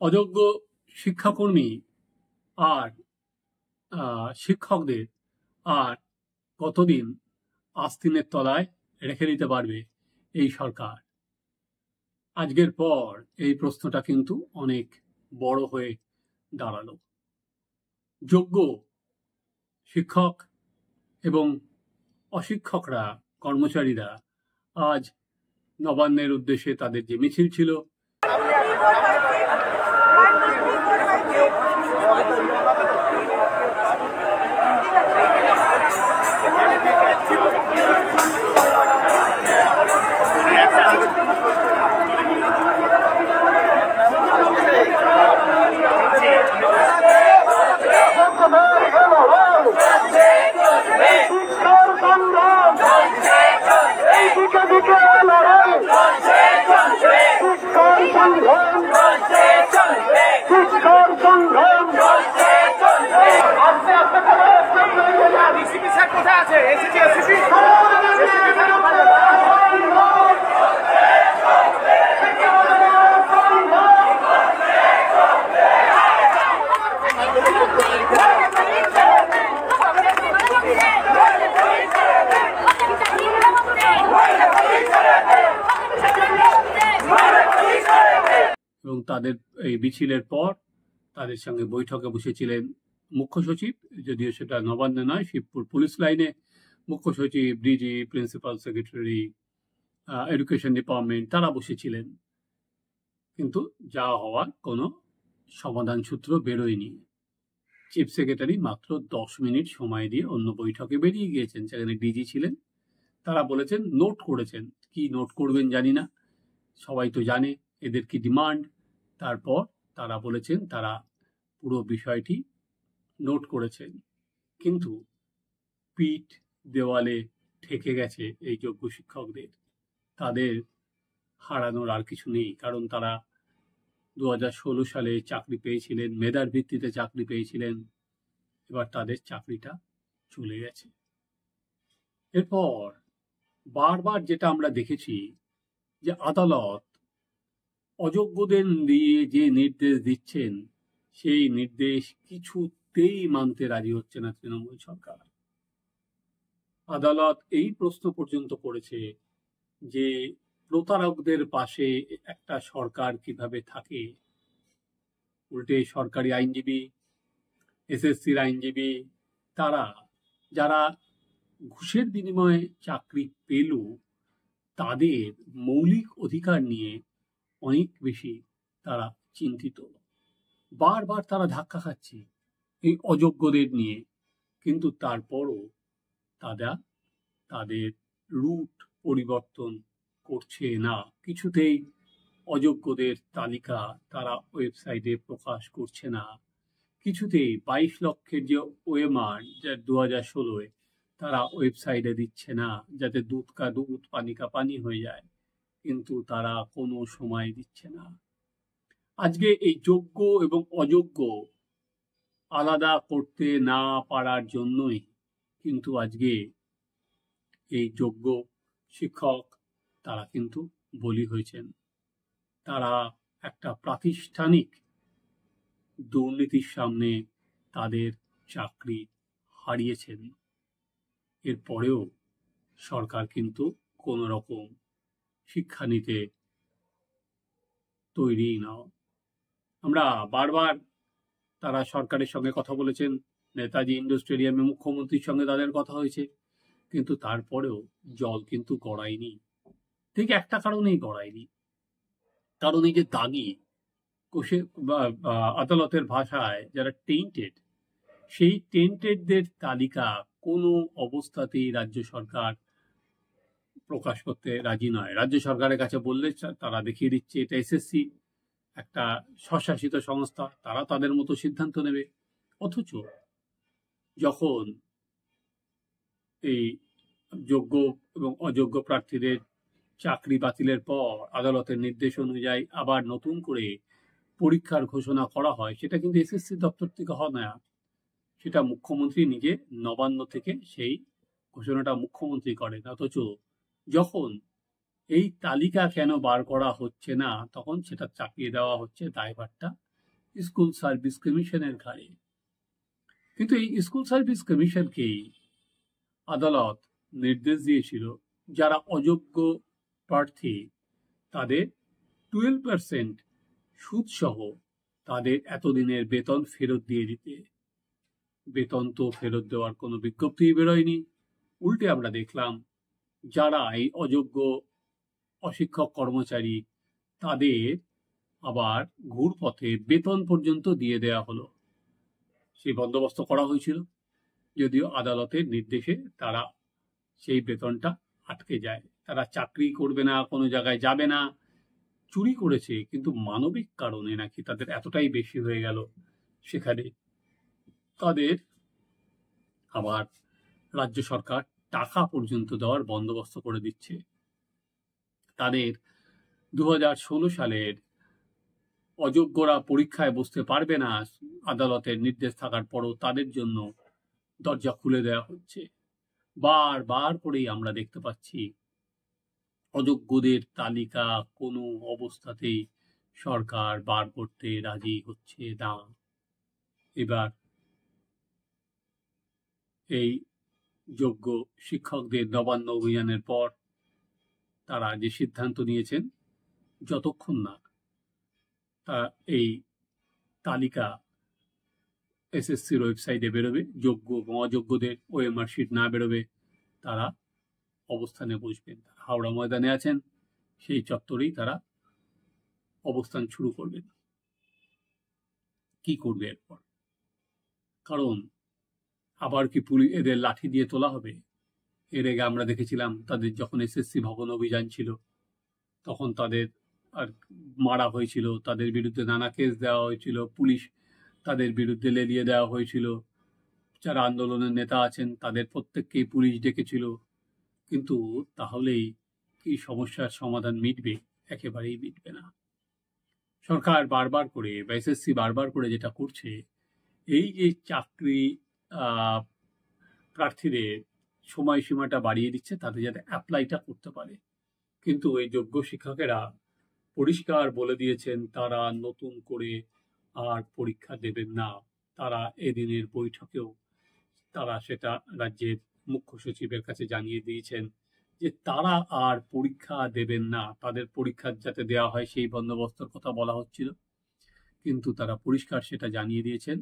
অযোগ্য শিক্ষাকর্মী আর শিক্ষকদের আর কতদিন আস্তিনের তলায় রেখে দিতে পারবে এই সরকার? আজকের পর এই প্রশ্নটা কিন্তু অনেক বড় হয়ে দাঁড়ালো। যোগ্য শিক্ষক এবং অশিক্ষকরা, কর্মচারীরা আজ নবান্নের উদ্দেশ্যে তাদের যে মিছিল ছিল, এবং তাদের এই মিছিলের পর তাদের সঙ্গে বৈঠকে বসেছিলেন মুখ্য সচিব, যদিও সেটা নবান্নে নয়, শিবপুর পুলিশ লাইনে মুখ্য সচিব, DG, principal secretary, education department, তারা বসেছিলেন। কিন্তু যা হওয়ার কোনো সমাধান সূত্র বেরোয়নি। চিফ সেক্রেটারি মাত্র 10 মিনিট সময় দিয়ে অন্য বৈঠকে বেরিয়ে গিয়েছেন, সেখানে ডিজি ছিলেন। তারা বলেছেন নোট করেছেন, কি নোট করবেন জানি না, সবাই তো জানে এদের কি ডিমান্ড। তারপর তারা বলেছেন তারা পুরো বিষয়টি নোট করেছেন, কিন্তু পিঠ দেওয়ালে ঠেকে গেছে এই যোগ্য শিক্ষকদের। তাদের হারানোর আর কিছু নেই, কারণ তারা 2016 সালে চাকরি পেয়েছিলেন, মেধার ভিত্তিতে চাকরি পেয়েছিলেন। এবার তাদের চাকরিটা চলে গেছে। এরপর বারবার যেটা আমরা দেখেছি যে আদালত অযোগ্যদের দিয়ে যে নির্দেশ দিচ্ছেন, সেই নির্দেশ কিছুতেই মানতে রাজি হচ্ছে না তৃণমূল সরকার। আদালত এই প্রশ্ন পর্যন্ত করেছে যে প্রতারকদের পাশে একটা সরকার কিভাবে থাকে। উল্টে সরকারি আইনজীবী, এসএসসির আইনজীবী, তারা যারা ঘুষের বিনিময়ে চাকরি পেল, তাদের মৌলিক অধিকার নিয়ে অনেক বেশি তারা চিন্তিত। বারবার তারা ধাক্কা খাচ্ছে এই অযোগ্যদের নিয়ে, কিন্তু তারপরও তারা তাদের রুট পরিবর্তন করছে না। কিছুতেই অযোগ্যদের তালিকা তারা ওয়েবসাইটে প্রকাশ করছে না। কিছুতেই 22 লক্ষের যে ওএমআর, যা 2016-এ, তারা ওয়েবসাইটে দিচ্ছে না, যাতে দুধ কা দুধ, পানি কা পানি হয়ে যায়, কিন্তু তারা কোনো সময় দিচ্ছে না। আজকে এই যোগ্য এবং অযোগ্য আলাদা করতে না পারার জন্যই কিন্তু আজকে এই যোগ্য শিক্ষক তারা কিন্তু বলি হয়েছেন। তারা একটা প্রাতিষ্ঠানিক দুর্নীতির সামনে তাদের চাকরি হারিয়েছেন। এরপরেও সরকার কিন্তু কোনো রকম শিক্ষা নিতে তৈরি না। আমরা বারবার তারা সরকারের সঙ্গে কথা বলেছেন, নেতাজি ইন্ডোর স্টেডিয়ামে মুখ্যমন্ত্রীর সঙ্গে তাদের কথা হয়েছে, কিন্তু তারপরেও জল কিন্তু গড়ায়নি। ঠিক একটা কারণেই গড়ায়নি, কারণ এই যে দাগি কোষে আদালতের ভাষায় যারা টেন্টেড, সেই টেন্টেডদের তালিকা কোনো অবস্থাতেই রাজ্য সরকার প্রকাশ করতে রাজি নয়। রাজ্য সরকারের কাছে বললে তারা দেখিয়ে দিচ্ছে এটা এসএসসি, একটা স্বশাসিত সংস্থা, তারা তাদের মতো সিদ্ধান্ত নেবে। অথচ যখন এই যোগ্য এবং অযোগ্য প্রার্থীদের চাকরি বাতিলের পর আদালতের নির্দেশ অনুযায়ী আবার নতুন করে পরীক্ষার ঘোষণা করা হয়, সেটা কিন্তু এসএসসি দপ্তর থেকে হয় না, সেটা মুখ্যমন্ত্রী নিজে নবান্ন থেকে সেই ঘোষণাটা মুখ্যমন্ত্রী করেন। অথচ যখন এই তালিকা কেন বার করা হচ্ছে না, তখন সেটা চাপিয়ে দেওয়া হচ্ছে দায়ভারটা স্কুল সার্ভিস কমিশনের ঘাড়ে। কিন্তু এই স্কুল সার্ভিস কমিশনকেই আদালত নির্দেশ দিয়েছিল যারা অযোগ্য প্রার্থী তাদের 12% সুদ সহ তাদের এতদিনের বেতন ফেরত দিয়ে দিতে। বেতন তো ফেরত দেওয়ার কোনো বিজ্ঞপ্তি বেরোয়নি। উল্টে আমরা দেখলাম যারা এই অযোগ্য অশিক্ষক কর্মচারী তাদের আবার ঘুরপথে বেতন পর্যন্ত দিয়ে দেওয়া হলো। সেই বন্দোবস্ত করা হয়েছিল, যদিও আদালতের নির্দেশে তারা সেই বেতনটা আটকে যায়। তারা চাকরি করবে না, কোনো জায়গায় যাবে না, চুরি করেছে, কিন্তু মানবিক কারণে নাকি তাদের এতটাই বেশি হয়ে গেল সেখানে তাদের আবার রাজ্য সরকার টাকা পর্যন্ত দেওয়ার বন্দোবস্ত করে দিচ্ছে। তাদের 2016 সালের অযোগ্যরা পরীক্ষায় বসতে পারবে না আদালতের নির্দেশ থাকার পরও তাদের জন্য দরজা খুলে দেওয়া হচ্ছে। বারবার করেই আমরা দেখতে পাচ্ছি অযোগ্যদের তালিকা কোনো অবস্থাতেই সরকার বার করতে রাজি হচ্ছে না। এবার এই যোগ্য শিক্ষকদের নবান্ন অভিযানের পর তারা যে সিদ্ধান্ত নিয়েছেন, যতক্ষণ না এই তালিকা এসএসসির ওয়েবসাইটে বেরোবে, যোগ্য এবং অযোগ্যদের ওএমআর শিট না বেরোবে, তারা অবস্থানে বসবেন। হাওড়া ময়দানে আছেন, সেই চত্বরেই তারা অবস্থান শুরু করবেন। কি করবে এরপর? কারণ আবার কি এদের লাঠি দিয়ে তোলা হবে? এর আগে আমরা দেখেছিলাম তাদের যখন এসএসসি ভবন অভিযান ছিল তখন তাদের আর মারা হয়েছিল, তাদের বিরুদ্ধে নানা কেস দেওয়া হয়েছিল, পুলিশ তাদের বিরুদ্ধে লেলিয়ে দেওয়া হয়েছিল। যারা আন্দোলনের নেতা আছেন তাদের প্রত্যেককেই পুলিশ ডেকেছিল। কিন্তু তাহলেই কি সমস্যার সমাধান মিটবে? একেবারেই মিটবে না। সরকার বারবার করে বা এসএসসি বারবার করে যেটা করছে, এই যে চাকরি প্রার্থীদের সময়সীমাটা বাড়িয়ে দিচ্ছে তাতে যাতে অ্যাপ্লাইটা করতে পারে। কিন্তু এই যোগ্য শিক্ষকেরা পরিষ্কার বলে দিয়েছেন তারা নতুন করে আর পরীক্ষা দেবেন না। তারা এদিনের বৈঠকেও তারা সেটা রাজ্যের মুখ্য সচিবের কাছে জানিয়ে দিয়েছেন যে তারা আর পরীক্ষা দেবেন না। তাদের পরীক্ষা যাতে দেওয়া হয় সেই বন্দোবস্তের কথা বলা হচ্ছিল, কিন্তু তারা পরিষ্কার সেটা জানিয়ে দিয়েছেন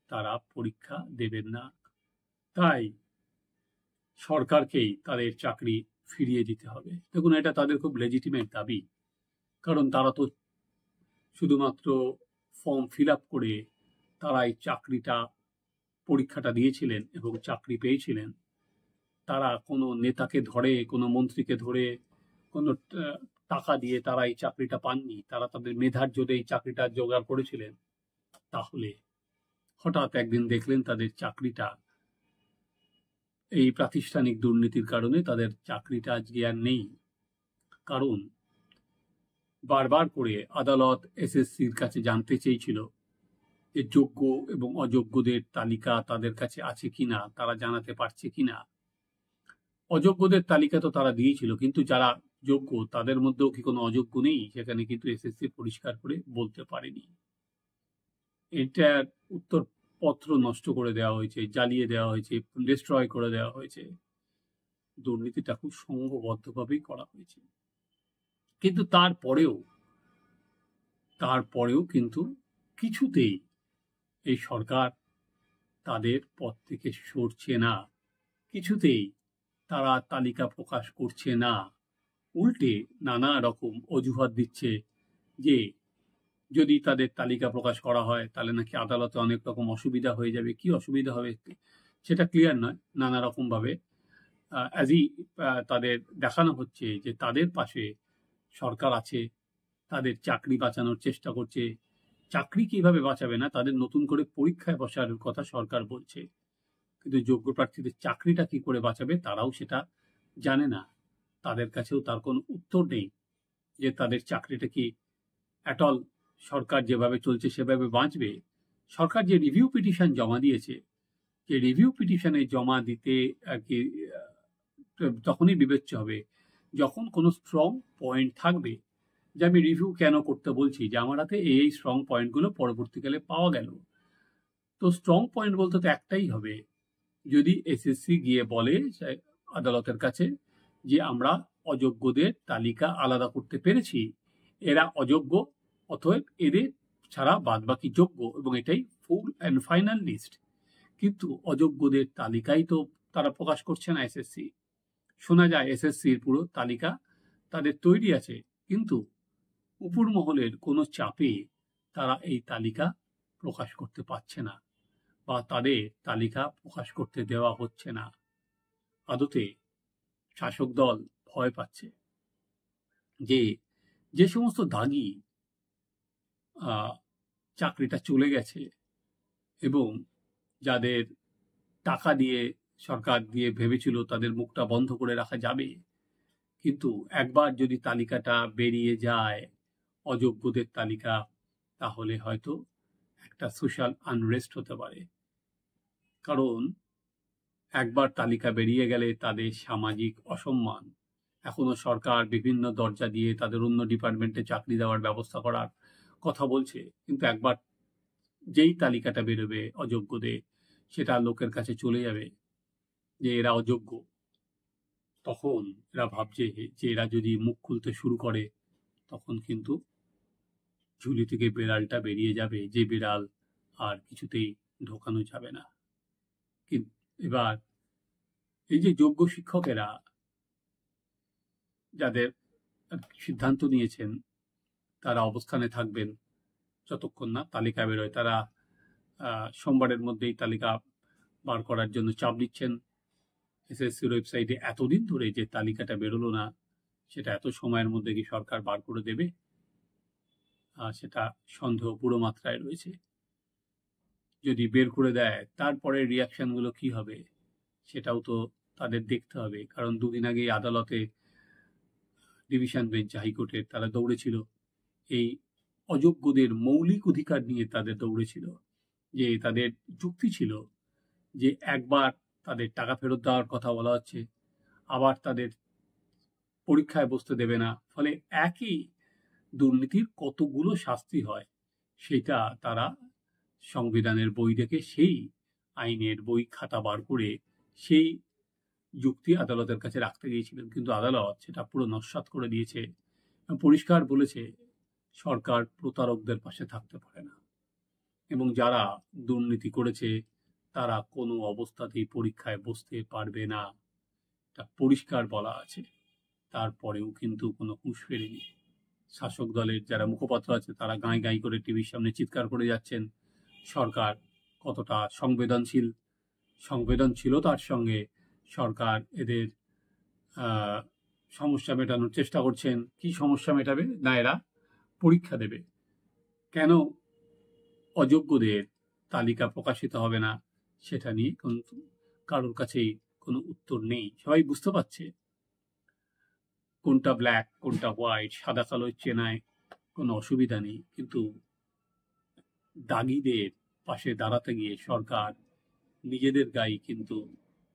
তারা পরীক্ষা দেবেন না। তাই সরকারকেই তাদের চাকরি ফিরিয়ে দিতে হবে। দেখুন, এটা তাদের খুব লেজিটিমেট দাবি, কারণ তারা তো শুধুমাত্র ফর্ম ফিল আপ করে তারা এই পরীক্ষাটা দিয়েছিলেন এবং চাকরি পেয়েছিলেন। তারা কোনো নেতাকে ধরে, কোনো মন্ত্রীকে ধরে, কোনো টাকা দিয়ে তারা এই চাকরিটা পাননি। তারা তাদের মেধার জোরে এই চাকরিটা জোগাড় করেছিলেন। তাহলে হঠাৎ একদিন দেখলেন তাদের চাকরিটা এই প্রাতিষ্ঠানিক দুর্নীতির কারণে তাদের চাকরিটা আজকে আর নেই। কারণ বারবার করে আদালত এসএসসির কাছে জানতে চেয়েছিল যে যোগ্য এবং অযোগ্যদের তালিকা তাদের কাছে আছে কিনা, তারা জানাতে পারছে কিনা। অযোগ্যদের তালিকা তো তারা দিয়েছিল, কিন্তু যারা যোগ্য তাদের মধ্যেও কি কোনো অযোগ্য নেই, সেখানে কিন্তু এসএসসি পরিষ্কার করে বলতে পারেনি। এটার উত্তরপত্র নষ্ট করে দেওয়া হয়েছে, জ্বালিয়ে দেওয়া হয়েছে, ডিস্ট্রয় করে দেওয়া হয়েছে। দুর্নীতিটা খুব সংঘবদ্ধভাবেই করা হয়েছে। কিন্তু তারপরেও কিন্তু কিছুতেই এই সরকার তাদের পদ থেকে সরছে না। কিছুতেই তারা তালিকা প্রকাশ করছে না। উল্টে নানা রকম অজুহাত দিচ্ছে যে যদি তাদের তালিকা প্রকাশ করা হয় তাহলে নাকি আদালতে অনেক রকম অসুবিধা হয়ে যাবে। কি অসুবিধা হবে সেটা ক্লিয়ার নয়। নানা রকম ভাবে তাদের দেখানো হচ্ছে যে তাদের পাশে সরকার আছে, তাদের চাকরি বাঁচানোর চেষ্টা করছে। চাকরি কিভাবে বাঁচাবে না, তাদের নতুন করে পরীক্ষায় বসার কথা সরকার বলছে, কিন্তু যোগ্য প্রার্থীদের চাকরিটা কি করে বাঁচাবে তারাও সেটা জানে না। তাদের কাছেও তার কোনো উত্তর নেই যে তাদের চাকরিটা কি অ্যাটল সরকার যেভাবে চলছে সেভাবে বাঁচবে। সরকার যে রিভিউ পিটিশন জমা দিয়েছে, যে রিভিউ পিটিশনে জমা দিতে আর কি তখনই বিবেচ্য হবে যখন কোনো স্ট্রং পয়েন্ট থাকবে যে আমি রিভিউ কেন করতে বলছি, যে আমার হাতে এই স্ট্রং পয়েন্টগুলো পরবর্তীকালে পাওয়া গেল। তো স্ট্রং পয়েন্ট বলতে তো একটাই হবে, যদি এসএসসি গিয়ে বলে আদালতের কাছে যে আমরা অযোগ্যদের তালিকা আলাদা করতে পেরেছি, এরা অযোগ্য, অতএব এদের ছাড়া বাদবাকি যোগ্য, এবং এটাই ফুল অ্যান্ড ফাইনাল লিস্ট। কিন্তু অযোগ্যদের তালিকাই তো তারা প্রকাশ করছে না এসএসসি। শোনা যায় এসএসসির পুরো তালিকা তাদের তৈরি আছে, কিন্তু উপর মহলের কোনো চাপে তারা এই তালিকা প্রকাশ করতে পারছে না, বা তাদের তালিকা প্রকাশ করতে দেওয়া হচ্ছে না। আদতে শাসক দল ভয় পাচ্ছে যে যে সমস্ত দাগি চাকরিটা চলে গেছে, এবং যাদের টাকা দিয়ে সরকার দিয়ে ভেবেছিল তাদের মুখটা বন্ধ করে রাখা যাবে, কিন্তু একবার যদি তালিকাটা বেরিয়ে যায়, অযোগ্যদের তালিকা, তাহলে হয়তো একটা সোশ্যাল আনরেস্ট হতে পারে। কারণ একবার তালিকা বেরিয়ে গেলে তাদের সামাজিক অসম্মান, এখনো সরকার বিভিন্ন দরজা দিয়ে তাদের অন্য ডিপার্টমেন্টে চাকরি দেওয়ার ব্যবস্থা করার কথা বলছে, কিন্তু একবার যেই তালিকাটা বেরোবে অযোগ্যদের, সেটা লোকের কাছে চলে যাবে যে এরা অযোগ্য, তখন এরা ভাবছে যে এরা যদি মুখ খুলতে শুরু করে, তখন কিন্তু ঝুলি থেকে বিড়ালটা বেরিয়ে যাবে, যে বিড়াল আর কিছুতেই ঢোকানো যাবে না। কিন্তু এবার এই যে যোগ্য শিক্ষকেরা যাদের সিদ্ধান্ত নিয়েছেন, তারা অবস্থানে থাকবেন যতক্ষণ না তালিকা বেরোয়। তারা সোমবারের মধ্যেই তালিকা বার করার জন্য চাপ দিচ্ছেন এসএসসির ওয়েবসাইটে। এতদিন ধরে যে তালিকাটা বেরোলো না, সেটা এত সময়ের মধ্যে কি সরকার বার করে দেবে, সেটা সন্দেহ পুরো মাত্রায় রয়েছে। যদি বের করে দেয়, তারপরে রিয়াকশনগুলো কি হবে, সেটাও তো তাদের দেখতে হবে। কারণ দুদিন আগে আদালতে ডিভিশন বেঞ্চ হাইকোর্টের তারা দৌড়েছিল এই অযোগ্যদের মৌলিক অধিকার নিয়ে, তাদের দৌড়েছিল যে তাদের যুক্তি ছিল যে একবার তাদের টাকা ফেরত দেওয়ার কথা বলা হচ্ছে, আবার তাদের পরীক্ষায় বসতে দেবে না, ফলে একই দুর্নীতির কতগুলো শাস্তি হয়, সেটা তারা সংবিধানের বই দেখে সেই আইনের বই খাতা বার করে সেই যুক্তি আদালতের কাছে রাখতে গিয়েছিলেন। কিন্তু আদালত সেটা পুরো নস্যাৎ করে দিয়েছে, পরিষ্কার বলেছে সরকার প্রতারকদের পাশে থাকতে পারে না, এবং যারা দুর্নীতি করেছে তারা কোনো অবস্থাতেই পরীক্ষায় বসতে পারবে না, তা পরিষ্কার বলা আছে। তারপরেও কিন্তু কোনো হুঁশ ফেরেনি। শাসক দলের যারা মুখপাত্র আছে, তারা গাঁই গাঁই করে টিভির সামনে চিৎকার করে যাচ্ছেন সরকার কতটা সংবেদনশীলতার সঙ্গে সরকার এদের সমস্যা মেটানোর চেষ্টা করছেন। কি সমস্যা মেটাবে না, এরা পরীক্ষা দেবে। কেন অযোগ্যদের তালিকা প্রকাশিত হবে না, সেটা নিয়ে কারোর কাছেই কোনো উত্তর নেই। সবাই বুঝতে পারছে কোনটা ব্ল্যাক কোনটা হোয়াইট, সাদা কালো চেনায় কোনো অসুবিধা নেই, কিন্তু দাগিদের পাশে দাঁড়াতে গিয়ে সরকার নিজেদের গায়ে কিন্তু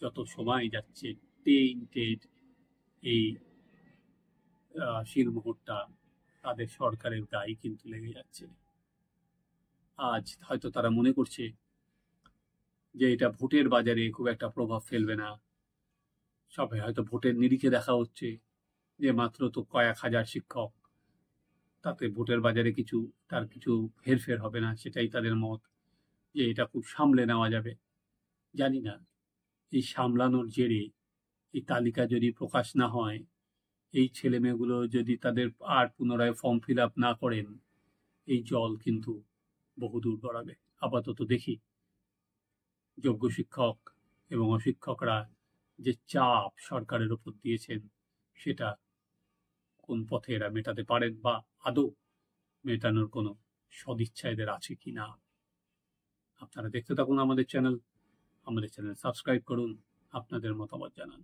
যত সময় যাচ্ছে টেন্টেড এই শিলমোহরটা তাদের সরকারের গায়ে কিন্তু লেগে যাচ্ছে। আজ হয়তো তারা মনে করছে যে এটা ভোটের বাজারে খুব একটা প্রভাব ফেলবে না, সবে হয়তো ভোটের নিরিখে দেখা হচ্ছে যে মাত্র তো কয়েক হাজার শিক্ষক, তাতে ভোটের বাজারে তার কিছু হেরফের হবে না, সেটাই তাদের মত, যে এটা খুব সামলে নেওয়া যাবে। জানি না এই সামলানোর জেরে এই তালিকা যদি প্রকাশ না হয়, এই ছেলে মেয়েগুলো যদি তাদের আর পুনরায় ফর্ম ফিল আপ না করেন, এই জল কিন্তু বহুদূর গড়াবে। আপাতত দেখি যোগ্য শিক্ষক এবং অশিক্ষকরা যে চাপ সরকারের উপর দিয়েছেন, সেটা কোন পথে এরা মেটাতে পারেন, বা আদৌ মেটানোর কোনো সদিচ্ছা এদের আছে কিনা। আপনারা দেখতে থাকুন আমাদের চ্যানেল সাবস্ক্রাইব করুন, আপনাদের মতামত জানান।